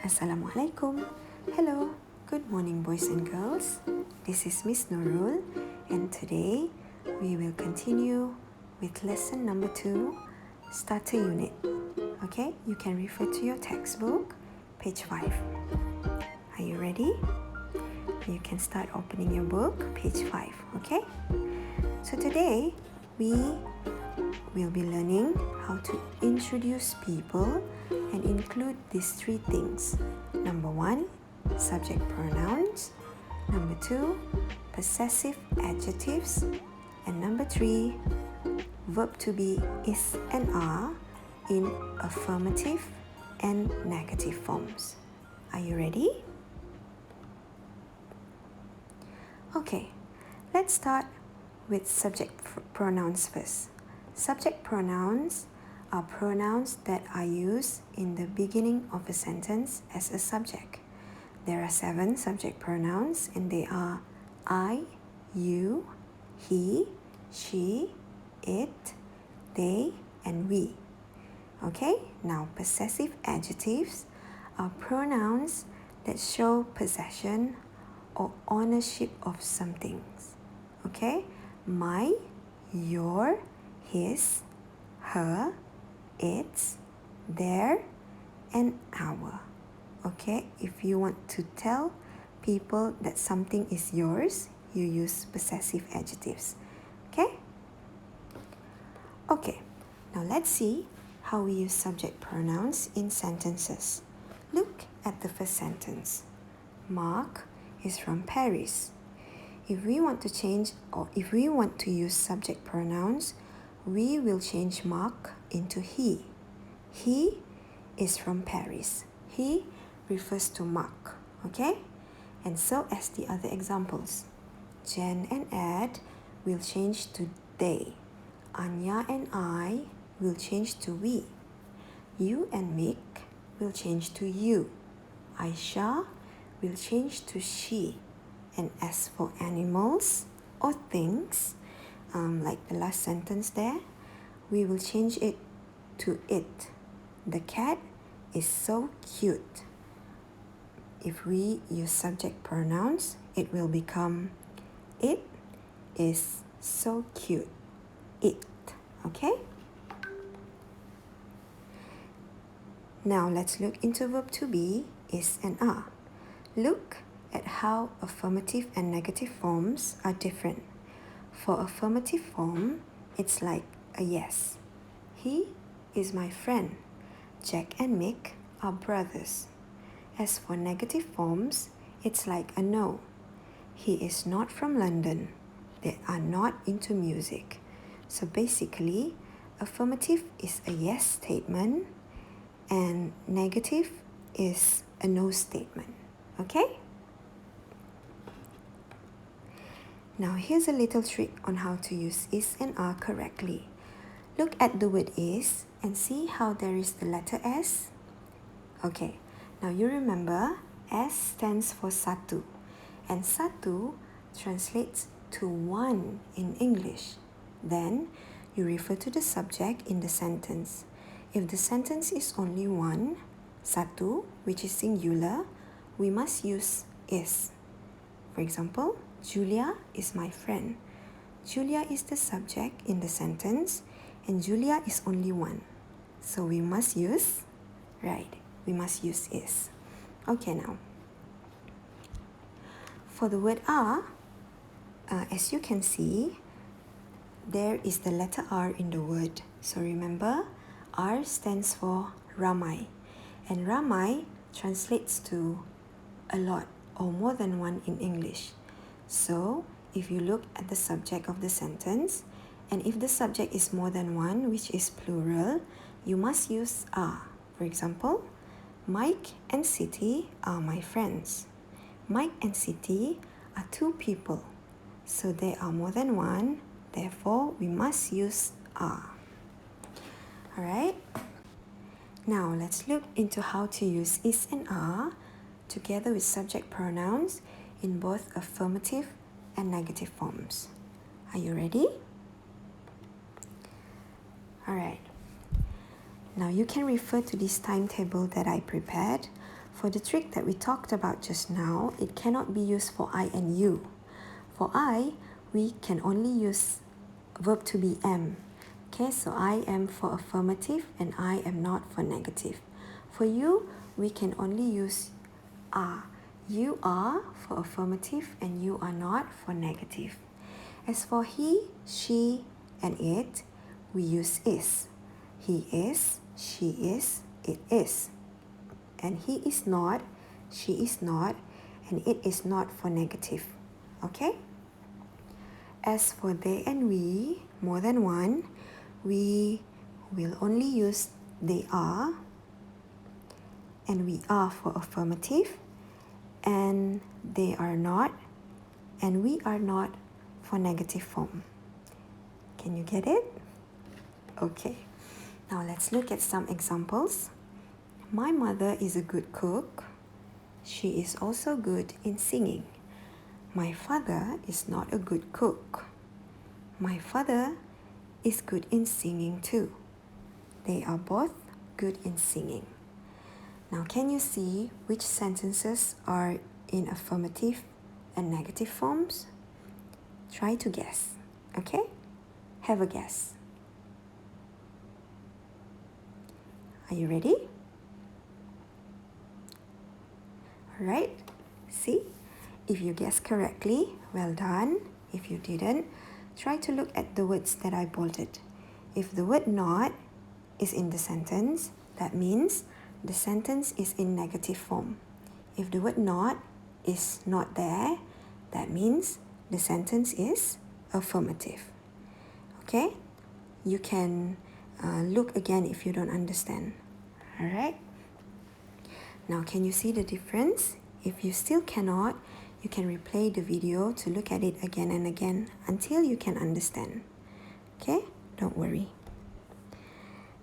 Assalamualaikum. Hello, good morning boys and girls. This is Miss Nurul and today we will continue with lesson number 2, starter unit. Okay, you can refer to your textbook, page 5. Are you ready? You can start opening your book, page 5, okay? So today we will be learning how to introduce people and include these 3 things. Number 1, subject pronouns. Number 2, possessive adjectives. And number 3, verb to be is and are in affirmative and negative forms. Are you ready? Okay, let's start with subject pronouns first. Subject pronouns are pronouns that are used in the beginning of a sentence as a subject. There are 7 subject pronouns and they are I, you, he, she, it, they, and we. Okay, now possessive adjectives are pronouns that show possession or ownership of some things. Okay, my, your, his, her, its, their, and our. Okay, if you want to tell people that something is yours, you use possessive adjectives. Okay? Okay, now let's see how we use subject pronouns in sentences. Look at the first sentence. Mark is from Paris. If we want to change or if we want to use subject pronouns, we will change Mark into he. He is from Paris. He refers to Mark, okay? And so as the other examples. Jen and Ed will change to they. Anya and I will change to we. You and Mick will change to you. Aisha will change to she. And as for animals or things, like the last sentence there, we will change it to it. The cat is so cute. If we use subject pronouns, it will become it is so cute. It, okay? Now let's look into verb to be, is and are. Look at how affirmative and negative forms are different. For affirmative form, it's like a yes. He is my friend. Jack and Mick are brothers. As for negative forms, it's like a no. He is not from London. They are not into music. So basically, affirmative is a yes statement and negative is a no statement. Okay? Now here's a little trick on how to use is and are correctly. Look at the word is and see how there is the letter S. Okay, now you remember S stands for satu and satu translates to one in English. Then you refer to the subject in the sentence. If the sentence is only one, satu, which is singular, we must use is. For example, Julia is my friend. Julia is the subject in the sentence and Julia is only one. So we must use, we must use is. Okay now. For the word are, as you can see, there is the letter R in the word. So remember, R stands for ramai. And ramai translates to a lot or more than one in English. So, if you look at the subject of the sentence, and if the subject is more than one, which is plural, you must use are. For example, Mike and Siti are my friends. Mike and Siti are 2 people. So there are more than one, therefore we must use are. Alright? Now let's look into how to use is and are together with subject pronouns in both affirmative and negative forms. Are you ready? Alright. Now you can refer to this timetable that I prepared For the trick that we talked about just now, it cannot be used for I and you. For I, we can only use verb to be am. Okay, so I am for affirmative and I am not for negative. For you, we can only use are. You are for affirmative and you are not for negative. As for he, she, and it, we use is. He is, she is, it is. And he is not, she is not, and it is not for negative. Okay? As for they and we, more than one, we will only use they are, and we are for affirmative, and they are not, and we are not for negative form. Can you get it? Okay. Now let's look at some examples. My mother is a good cook. She is also good in singing. My father is not a good cook. My father is good in singing too. They are both good in singing. Now, can you see which sentences are in affirmative and negative forms? Try to guess, okay? Have a guess. Are you ready? All right, see? If you guessed correctly, well done. If you didn't, try to look at the words that I bolded. If the word not is in the sentence, that means the sentence is in negative form. If the word not is not there, that means the sentence is affirmative. Okay? You can look again if you don't understand. Alright? Now, can you see the difference? If you still cannot, you can replay the video to look at it again and again until you can understand. Okay? Don't worry.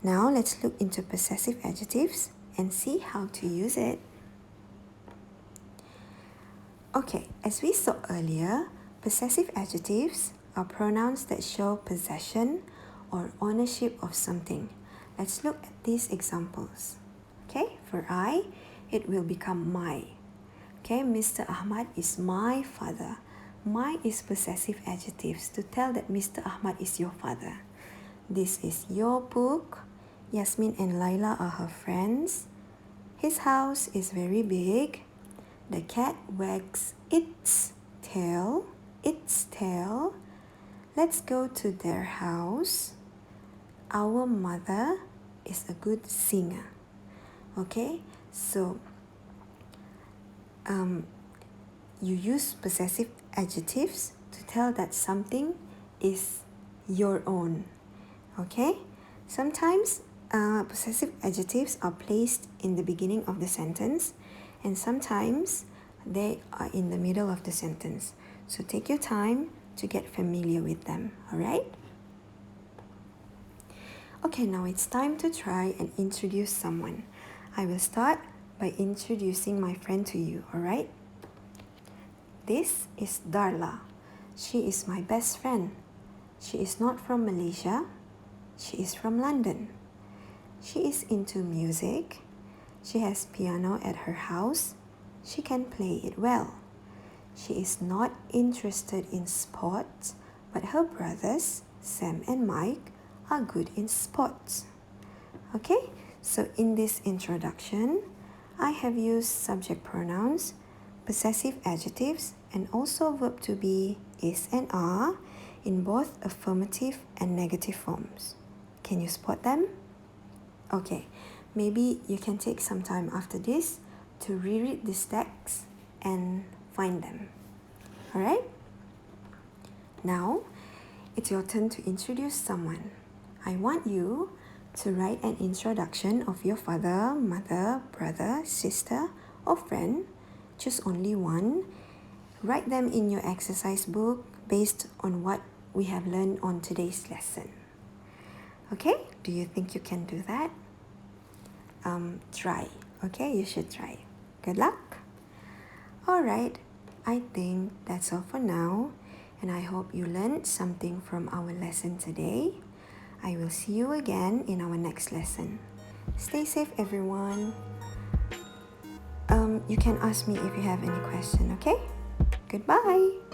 Now, let's look into possessive adjectives and see how to use it. Okay, as we saw earlier, possessive adjectives are pronouns that show possession or ownership of something. Let's look at these examples. Okay, for I, it will become my. Okay, Mr. Ahmad is my father. My is possessive adjectives to tell that Mr. Ahmad is your father. This is your book. Yasmin and Laila are her friends. His house is very big. The cat wags its tail. Its tail. Let's go to their house. Our mother is a good singer. Okay, so you use possessive adjectives to tell that something is your own. Okay, sometimes possessive adjectives are placed in the beginning of the sentence, and sometimes they are in the middle of the sentence. So take your time to get familiar with them, alright? Okay, now it's time to try and introduce someone. I will start by introducing my friend to you, alright? This is Darla. She is my best friend. She is not from Malaysia. She is from London. She is into music. She has piano at her house. She can play it well. She is not interested in sports, but her brothers, Sam and Mike, are good in sports. Okay, so in this introduction, I have used subject pronouns, possessive adjectives, and also verb to be, is and are in both affirmative and negative forms. Can you spot them? Okay, maybe you can take some time after this to reread this text and find them. Alright? Now, it's your turn to introduce someone. I want you to write an introduction of your father, mother, brother, sister, or friend. Choose only one. Write them in your exercise book based on what we have learned on today's lesson. Okay, do you think you can do that? Try. Okay, you should try. Good luck. Alright, I think that's all for now, and I hope you learned something from our lesson today. I will see you again in our next lesson. Stay safe, everyone. You can ask me if you have any question, okay? Goodbye!